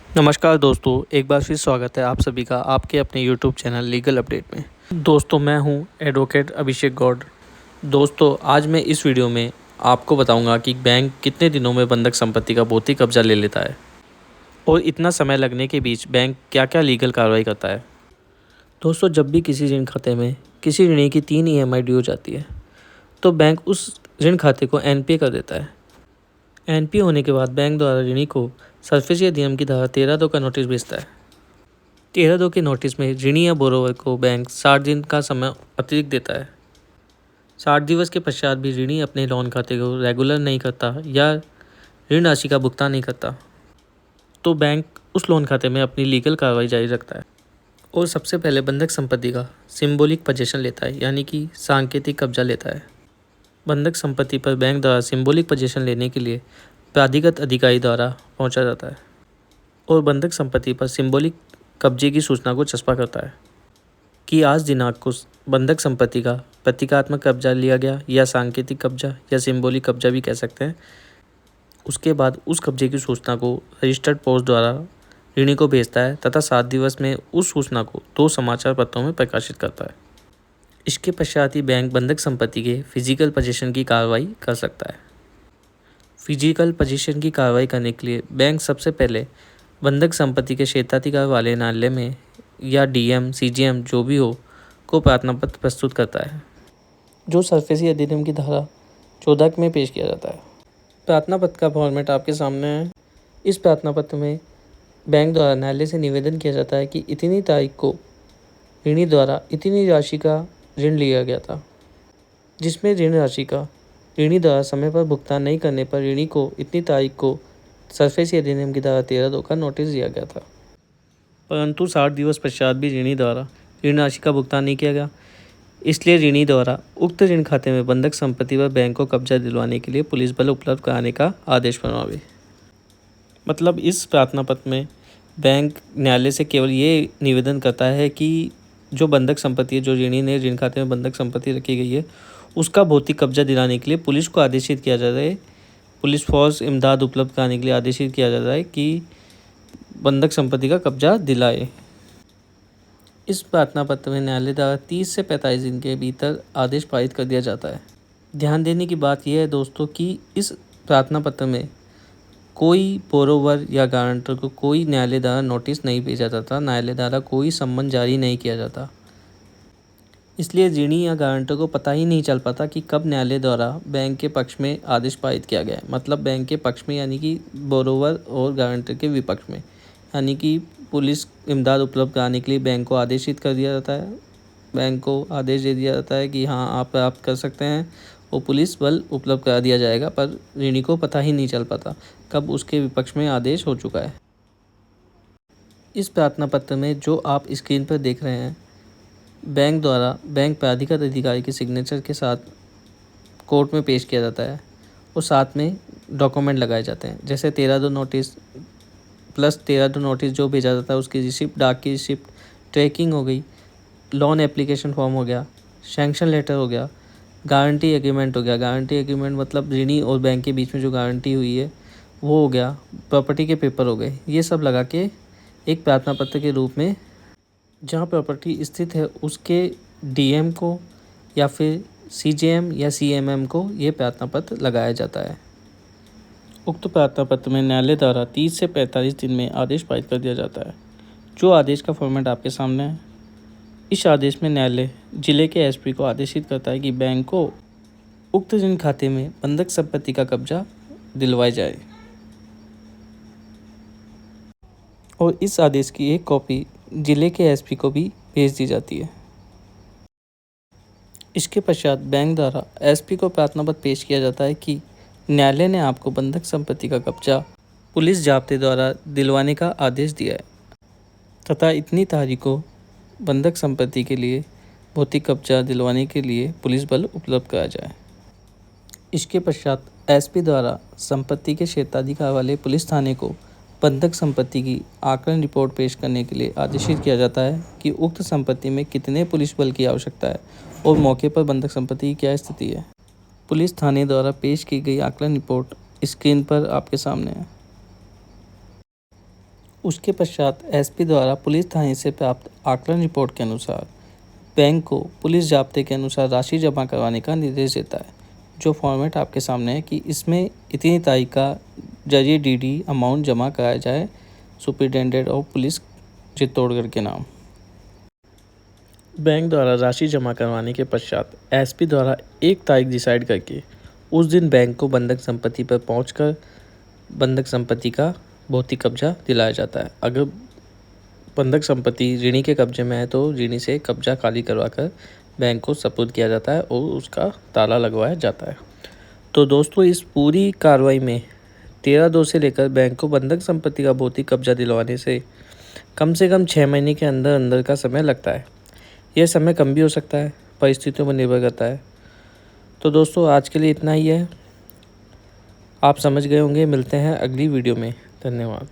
नमस्कार दोस्तों, एक बार फिर स्वागत है आप सभी का आपके अपने यूट्यूब चैनल लीगल अपडेट में। दोस्तों, मैं हूं एडवोकेट अभिषेक गौड़। दोस्तों, आज मैं इस वीडियो में आपको बताऊंगा कि बैंक कितने दिनों में बंधक संपत्ति का भौतिक कब्जा ले लेता है और इतना समय लगने के बीच बैंक क्या क्या लीगल कार्रवाई करता है। दोस्तों, जब भी किसी ऋण खाते में किसी ऋणी की 3 EMI ड्यू हो जाती है तो बैंक उस ऋण खाते को NPA कर देता है। NPA होने के बाद बैंक द्वारा ऋणी को सरफेसी अधिनियम की धारा 13(2) का नोटिस भेजता है। 13(2) के नोटिस में ऋणी या बोरोवर को बैंक 60 दिन का समय अतिरिक्त देता है। 60 दिवस के पश्चात भी ऋणी अपने लोन खाते को रेगुलर नहीं करता या ऋण राशि का भुगतान नहीं करता तो बैंक उस लोन खाते में अपनी लीगल कार्रवाई जारी रखता है और सबसे पहले बंधक संपत्ति का सिंबॉलिक पोजीशन लेता है, यानी कि सांकेतिक कब्जा लेता है। बंधक संपत्ति पर बैंक द्वारा सिंबॉलिक पोजीशन लेने के लिए प्राधिकृत अधिकारी द्वारा पहुंचा जाता है और बंधक संपत्ति पर सिंबॉलिक कब्जे की सूचना को चस्पा करता है कि आज दिनांक को बंधक संपत्ति का प्रतीकात्मक कब्जा लिया गया या सांकेतिक कब्जा या सिंबॉलिक कब्जा भी कह सकते हैं। उसके बाद उस कब्जे की सूचना को रजिस्टर्ड पोस्ट द्वारा ऋणी को भेजता है तथा 7 दिवस में उस सूचना को 2 समाचार पत्रों में प्रकाशित करता है। इसके पश्चात ही बैंक बंधक संपत्ति के फिजिकल पोजीशन की कार्रवाई कर सकता है। फिजिकल पोजीशन की कार्रवाई करने के लिए बैंक सबसे पहले बंधक संपत्ति के क्षेत्राधिकार वाले न्यायालय में या DM, CGM जो भी हो को प्रार्थना पत्र प्रस्तुत करता है, जो सरफेसी अधिनियम की धारा 14 में पेश किया जाता है। प्रार्थना पत्र का फॉर्मेट आपके सामने है। इस प्रार्थना पत्र में बैंक द्वारा न्यायालय से निवेदन किया जाता है कि इतनी तारीख को ऋणी द्वारा इतनी राशि का ऋण लिया गया था, जिसमें ऋण राशि का ऋणी द्वारा समय पर भुगतान नहीं करने पर ऋणी को इतनी तारीख को सरफेसी अधिनियम की धारा 13(2) का नोटिस दिया गया था, परंतु 60 दिवस पश्चात भी ऋणी द्वारा ऋण राशि का भुगतान नहीं किया गया। इसलिए ऋणी द्वारा उक्त ऋण खाते में बंधक संपत्ति पर बैंक को कब्जा दिलवाने के लिए पुलिस बल उपलब्ध कराने का आदेश फरमावे। मतलब इस प्रार्थना पत्र में बैंक न्यायालय से केवल ये निवेदन करता है कि जो बंधक संपत्ति है, जो ऋणी ने ऋण खाते में बंधक संपत्ति रखी गई है, उसका भौतिक कब्जा दिलाने के लिए पुलिस को आदेशित किया जाता है, पुलिस फोर्स इमदाद उपलब्ध कराने के लिए आदेशित किया जाता है कि बंधक संपत्ति का कब्जा दिलाए। इस प्रार्थना पत्र में न्यायालय द्वारा 30 से 45 दिन के भीतर आदेश पारित कर दिया जाता है। ध्यान देने की बात यह है दोस्तों कि इस प्रार्थना पत्र में कोई बोरोवर या गारंटर को कोई न्यायालय द्वारा नोटिस नहीं भेजा जाता, न्यायालय द्वारा कोई सम्मन जारी नहीं किया जाता। इसलिए ऋणी या गारंटर को पता ही नहीं चल पाता कि कब न्यायालय द्वारा बैंक के पक्ष में आदेश पारित किया गया है। मतलब बैंक के पक्ष में यानी कि बोरोवर और गारंटर के विपक्ष में, यानी कि पुलिस इमदाद उपलब्ध कराने के लिए बैंक को आदेशित कर दिया जाता है, बैंक को आदेश दे दिया जाता है कि हाँ आप प्राप्त कर सकते हैं और पुलिस बल उपलब्ध करा दिया जाएगा, पर ऋणी को पता ही नहीं चल पाता कब उसके विपक्ष में आदेश हो चुका है। इस प्रार्थना पत्र में जो आप स्क्रीन पर देख रहे हैं, बैंक द्वारा बैंक प्राधिकृत अधिकारी के सिग्नेचर के साथ कोर्ट में पेश किया जाता है और साथ में डॉक्यूमेंट लगाए जाते हैं, जैसे 13(2) नोटिस प्लस 13(2) नोटिस जो भेजा जाता है उसकी रिसिप्ट, डाक की रिसिप्ट, ट्रैकिंग हो गई, लोन एप्लीकेशन फॉर्म हो गया, सैंक्शन लेटर हो गया, गारंटी एग्रीमेंट हो गया। गारंटी एग्रीमेंट मतलब ऋणी और बैंक के बीच में जो गारंटी हुई है वो हो गया, प्रॉपर्टी के पेपर हो गए। ये सब लगा के एक प्रार्थना पत्र के रूप में जहाँ प्रॉपर्टी स्थित है उसके DM को या फिर CGM या CMM को ये प्रार्थना पत्र लगाया जाता है। उक्त प्रार्थना पत्र में न्यायालय द्वारा 30 से 45 दिन में आदेश पारित कर दिया जाता है, जो आदेश का फॉर्मेट आपके सामने है। इस आदेश में न्यायालय जिले के SP को आदेशित करता है कि बैंक को उक्त ऋण खाते में बंधक संपत्ति का कब्जा दिलवाया जाए और इस आदेश की एक कॉपी जिले के SP को भी भेज दी जाती है। इसके पश्चात बैंक द्वारा SP को प्रार्थना पत्र पेश किया जाता है कि न्यायालय ने आपको बंधक संपत्ति का कब्जा पुलिस जाब्ते द्वारा दिलवाने का आदेश दिया है तथा इतनी तारीख को बंधक संपत्ति के लिए भौतिक कब्जा दिलवाने के लिए पुलिस बल उपलब्ध कराया जाए। इसके पश्चात SP द्वारा संपत्ति के क्षेत्राधिकार वाले पुलिस थाने को बंधक संपत्ति की आकलन रिपोर्ट पेश करने के लिए आदेशित किया जाता है कि उक्त संपत्ति में कितने पुलिस बल की आवश्यकता है और मौके पर बंधक संपत्ति की क्या स्थिति है। पुलिस थाने द्वारा पेश की गई आकलन रिपोर्ट स्क्रीन पर आपके सामने है। उसके पश्चात एसपी द्वारा पुलिस थाने से प्राप्त आकलन रिपोर्ट के अनुसार बैंक को पुलिस जाब्ते के अनुसार राशि जमा करवाने का निर्देश देता है। जो फॉर्मेट आपके सामने है कि इसमें इतनी तारीख का जरिए डीडी अमाउंट जमा कराया जाए सुपरिटेंडेंट ऑफ पुलिस चित्तौड़गढ़ के नाम। बैंक द्वारा राशि जमा करवाने के पश्चात एसपी द्वारा एक तारीख डिसाइड करके उस दिन बैंक को बंधक संपत्ति पर पहुंचकर बंधक संपत्ति का भौतिक कब्जा दिलाया जाता है। अगर बंधक संपत्ति ऋणी के कब्जे में है तो ऋणी से कब्जा खाली करवाकर बैंक को सपुर्द किया जाता है और उसका ताला लगवाया जाता है। तो दोस्तों, इस पूरी कार्रवाई में 13/2 से लेकर बैंक को बंधक संपत्ति का भौतिक कब्जा दिलवाने से कम 6 महीने के अंदर अंदर का समय लगता है। यह समय कम भी हो सकता है, परिस्थितियों पर निर्भर करता है। तो दोस्तों, आज के लिए इतना ही है। आप समझ गए होंगे। मिलते हैं अगली वीडियो में। धन्यवाद।